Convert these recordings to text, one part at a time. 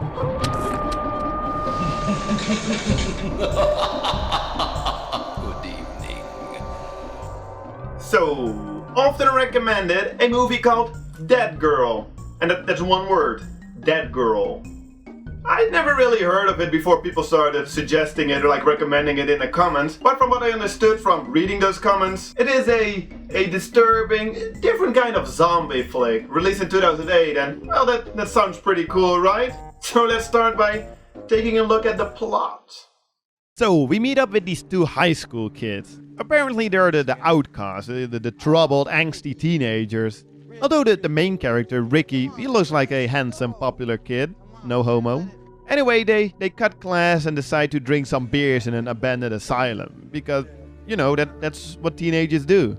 Good evening. So, often recommended a movie called Deadgirl. And that's one word, Deadgirl. I'd never really heard of it before people started suggesting it or like recommending it in the comments, but from what I understood from reading those comments, it is a disturbing, different kind of zombie flick, released in 2008, and well, that sounds pretty cool, right? So let's start by taking a look at the plot. So, we meet up with these two high school kids. Apparently they're the outcasts, the troubled, angsty teenagers. Although the main character, Ricky, he looks like a handsome, popular kid. No homo. Anyway, they cut class and decide to drink some beers in an abandoned asylum. Because, you know, that's what teenagers do.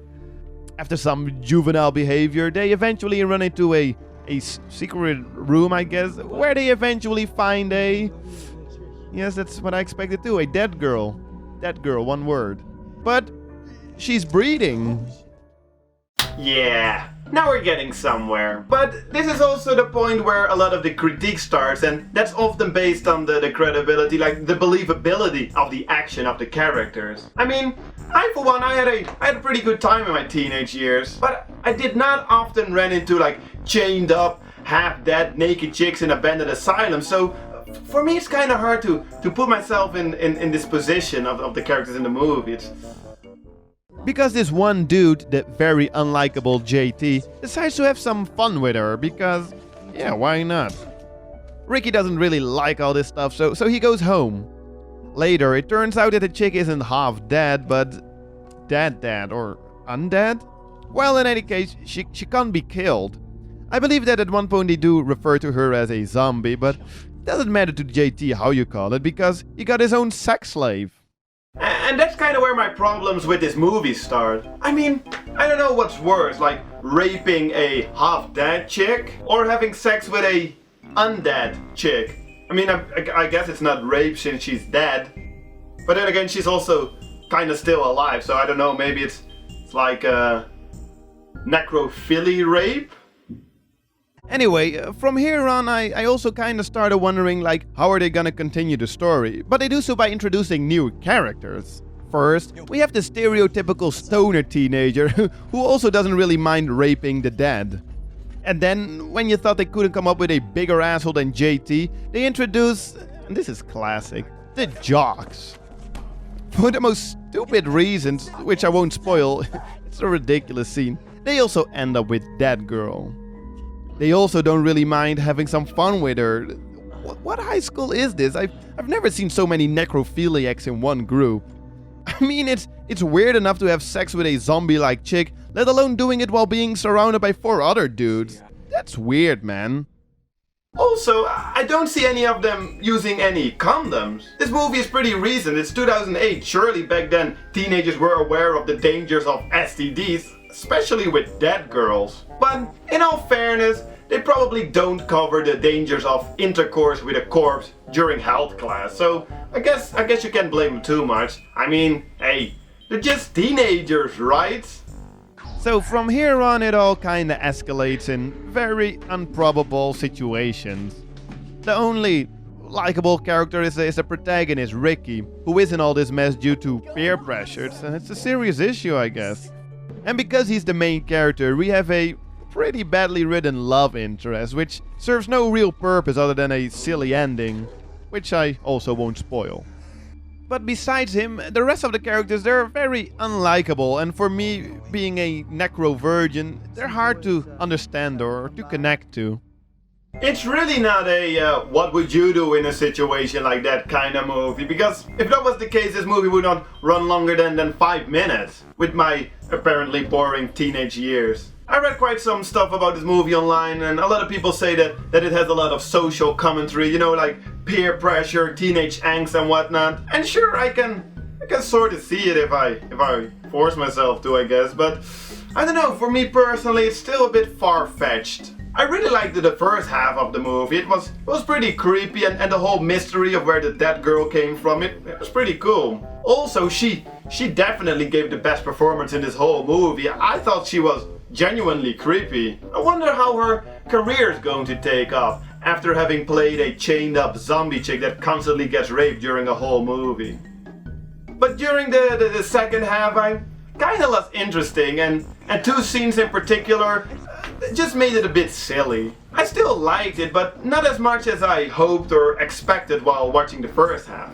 After some juvenile behavior, they eventually run into a secret room, I guess, where they eventually find a... Yes, that's what I expected too, a dead girl. Dead girl, one word. But she's breeding. Yeah, now we're getting somewhere. But this is also the point where a lot of the critique starts, and that's often based on the credibility, like the believability of the action of the characters. I mean, for one, I had a pretty good time in my teenage years, but I did not often run into like chained up, half-dead, naked chicks in abandoned asylums, so for me it's kind of hard to put myself in this position of the characters in the movie. Because this one dude, the very unlikable JT, decides to have some fun with her because, yeah, why not? Ricky doesn't really like all this stuff, so he goes home. Later, it turns out that the chick isn't half dead, but dead or undead? Well, in any case, she can't be killed. I believe that at one point they do refer to her as a zombie, but it doesn't matter to JT how you call it because he got his own sex slave. And that's kind of where my problems with this movie start. I mean, I don't know what's worse, like raping a half-dead chick or having sex with a undead chick. I mean, I guess it's not rape since she's dead, but then again, she's also kind of still alive, so I don't know, maybe it's like a necrophilia rape? Anyway, from here on, I also kind of started wondering, like, how are they gonna continue the story? But they do so by introducing new characters. First, we have the stereotypical stoner teenager who also doesn't really mind raping the dead. And then, when you thought they couldn't come up with a bigger asshole than JT, they introduce, and this is classic, the jocks. For the most stupid reasons, which I won't spoil, it's a ridiculous scene, they also end up with Deadgirl. They also don't really mind having some fun with her. What high school is this? I've never seen so many necrophiliacs in one group. I mean, it's weird enough to have sex with a zombie-like chick, let alone doing it while being surrounded by 4 other dudes. That's weird, man. Also, I don't see any of them using any condoms. This movie is pretty recent, it's 2008. Surely back then teenagers were aware of the dangers of STDs, especially with dead girls. But in all fairness, they probably don't cover the dangers of intercourse with a corpse during health class, so I guess you can't blame them too much. I mean, hey, they're just teenagers, right? So from here on it all kinda escalates in very improbable situations. The only likable character is the protagonist, Ricky, who is in all this mess due to peer pressure. It's a serious issue, I guess. And because he's the main character, we have a pretty badly written love interest, which serves no real purpose other than a silly ending, which I also won't spoil. But besides him, the rest of the characters, they're very unlikable, and for me, being a necro virgin, they're hard to understand or to connect to. It's really not a what would you do in a situation like that kind of movie, because if that was the case, this movie would not run longer than 5 minutes, with my apparently boring teenage years. I read quite some stuff about this movie online, and a lot of people say that it has a lot of social commentary, you know, like peer pressure, teenage angst and whatnot. And sure, I can sort of see it if I force myself to, I guess, but I don't know, for me personally, it's still a bit far-fetched. I really liked the first half of the movie. It was pretty creepy, and the whole mystery of where the dead girl came from, it was pretty cool. Also, she definitely gave the best performance in this whole movie. I thought she was genuinely creepy. I wonder how her career is going to take off. after having played a chained up zombie chick that constantly gets raped during a whole movie. But during the second half, I kinda lost interesting, and two scenes in particular just made it a bit silly. I still liked it, but not as much as I hoped or expected while watching the first half.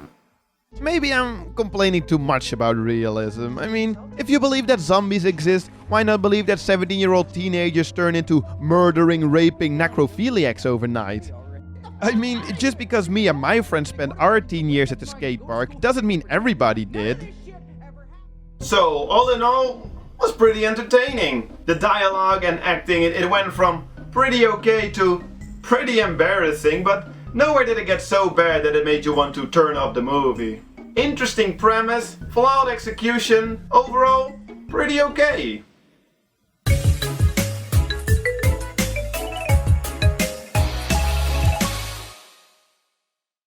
Maybe I'm complaining too much about realism. I mean, if you believe that zombies exist, why not believe that 17-year-old teenagers turn into murdering, raping necrophiliacs overnight? I mean, just because me and my friends spent our teen years at the skate park doesn't mean everybody did. So, all in all, was pretty entertaining. The dialogue and acting, it went from pretty okay to pretty embarrassing, but nowhere did it get so bad that it made you want to turn off the movie. Interesting premise, flawed execution, overall, pretty okay.